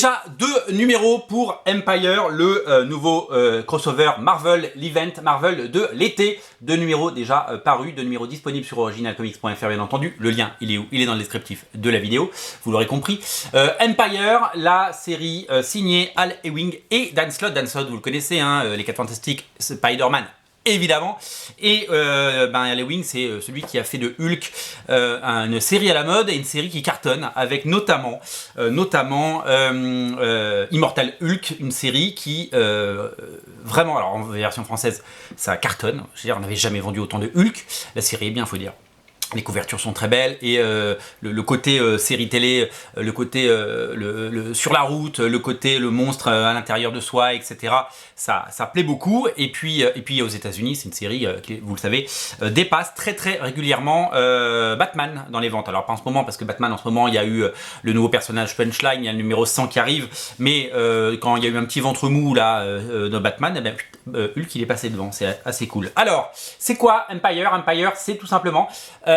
Déjà 2 numéros pour Empire, le nouveau crossover Marvel, l'event Marvel de l'été. 2 numéros déjà parus, 2 numéros disponibles sur originalcomics.fr bien entendu. Le lien, il est où? Il est dans le descriptif de la vidéo, vous l'aurez compris. Empire, la série signée Al Ewing et Dan Slott. Dan Slott, vous le connaissez, hein, les 4 Fantastiques, Spider-Man. Évidemment, et Al Ewing c'est celui qui a fait de Hulk une série à la mode et une série qui cartonne avec notamment Immortal Hulk, une série qui vraiment, alors en version française ça cartonne, je veux dire on n'avait jamais vendu autant de Hulk, la série est bien faut dire. Les couvertures sont très belles et le côté série télé, le côté sur la route, le côté le monstre à l'intérieur de soi, etc. Ça plaît beaucoup. Et puis aux États-Unis, c'est une série qui, vous le savez, dépasse très régulièrement Batman dans les ventes. Alors pas en ce moment parce que Batman en ce moment il y a eu le nouveau personnage Punchline, il y a le numéro 100 qui arrive. Mais quand il y a eu un petit ventre mou là de Batman, eh bien, Hulk il est passé devant, c'est assez cool. Alors c'est quoi Empire? Empire c'est tout simplement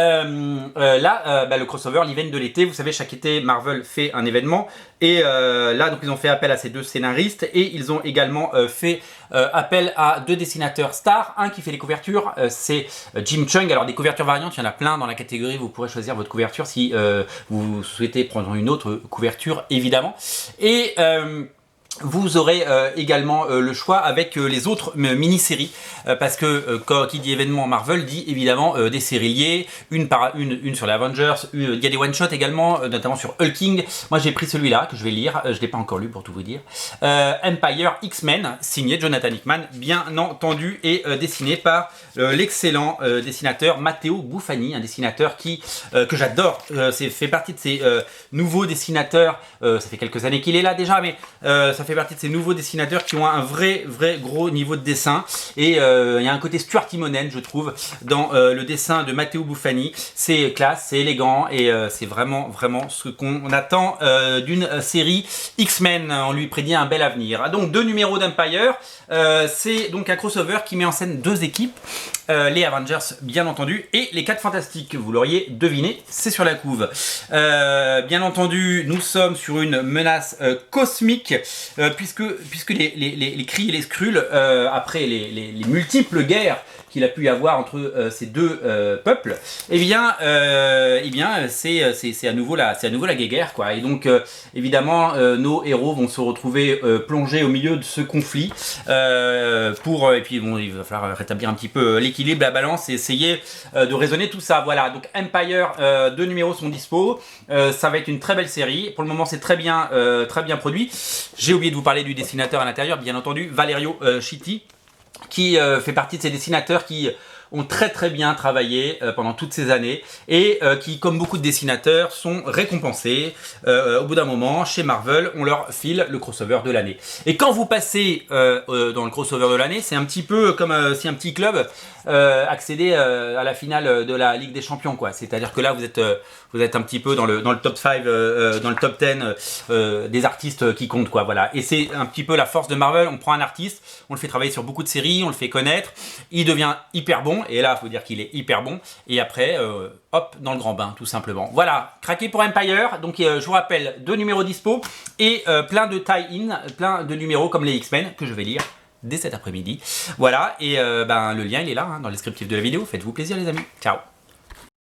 le crossover, l'event de l'été. Vous savez, chaque été Marvel fait un événement et là donc ils ont fait appel à ces 2 scénaristes et ils ont également fait appel à 2 dessinateurs stars. Un qui fait les couvertures, c'est Jim Cheung. Alors des couvertures variantes, il y en a plein dans la catégorie, vous pourrez choisir votre couverture si vous souhaitez prendre une autre couverture évidemment. Et vous aurez également le choix avec les autres mini-séries parce que qui dit événement Marvel dit évidemment des séries liées, une sur les Avengers, il y a des one-shots également, notamment sur Hulking. Moi j'ai pris celui-là que je vais lire, je ne l'ai pas encore lu pour tout vous dire. Empire X-Men, signé Jonathan Hickman, bien entendu, et dessiné par l'excellent dessinateur Matteo Buffani, un dessinateur que j'adore. C'est fait partie de ces nouveaux dessinateurs, ça fait quelques années qu'il est là déjà, mais ça fait partie de ces nouveaux dessinateurs qui ont un vrai gros niveau de dessin et il y a un côté Stuart Timonen je trouve dans le dessin de Matteo Buffani. C'est classe, c'est élégant et c'est vraiment ce qu'on attend d'une série X-Men. On lui prédit un bel avenir. Donc 2 numéros d'Empire, c'est donc un crossover qui met en scène 2 équipes, les Avengers bien entendu et les 4 Fantastiques, vous l'auriez deviné, c'est sur la couve. Bien entendu nous sommes sur une menace cosmique puisque les Kree et les Skrull, après les multiples guerres qu'il a pu y avoir entre ces 2 peuples, c'est à nouveau la guerre quoi. Et donc évidemment nos héros vont se retrouver plongés au milieu de ce conflit et puis bon, il va falloir rétablir un petit peu l'équilibre, la balance et essayer de raisonner tout ça. Voilà, donc Empire, 2 numéros sont dispo, ça va être une très belle série. Pour le moment c'est très bien produit. J'ai oublié de vous parler du dessinateur à l'intérieur, bien entendu, Valerio Schiti, qui fait partie de ces dessinateurs qui ont très bien travaillé pendant toutes ces années et qui, comme beaucoup de dessinateurs, sont récompensés. Au bout d'un moment, chez Marvel, on leur file le crossover de l'année. Et quand vous passez dans le crossover de l'année, c'est un petit peu comme si un petit club accédait à la finale de la Ligue des Champions, quoi. C'est-à-dire que là, vous êtes un petit peu dans le top 5, dans le top 10 des artistes qui comptent, quoi. Voilà. Et c'est un petit peu la force de Marvel. On prend un artiste, on le fait travailler sur beaucoup de séries, on le fait connaître, il devient hyper bon. Et là, il faut dire qu'il est hyper bon. Et après, hop, dans le grand bain, tout simplement. Voilà, craqué pour Empire. Donc, je vous rappelle, 2 numéros dispo et plein de tie-in, plein de numéros comme les X-Men que je vais lire dès cet après-midi. Voilà, et le lien, il est là, hein, dans le descriptif de la vidéo. Faites-vous plaisir, les amis. Ciao.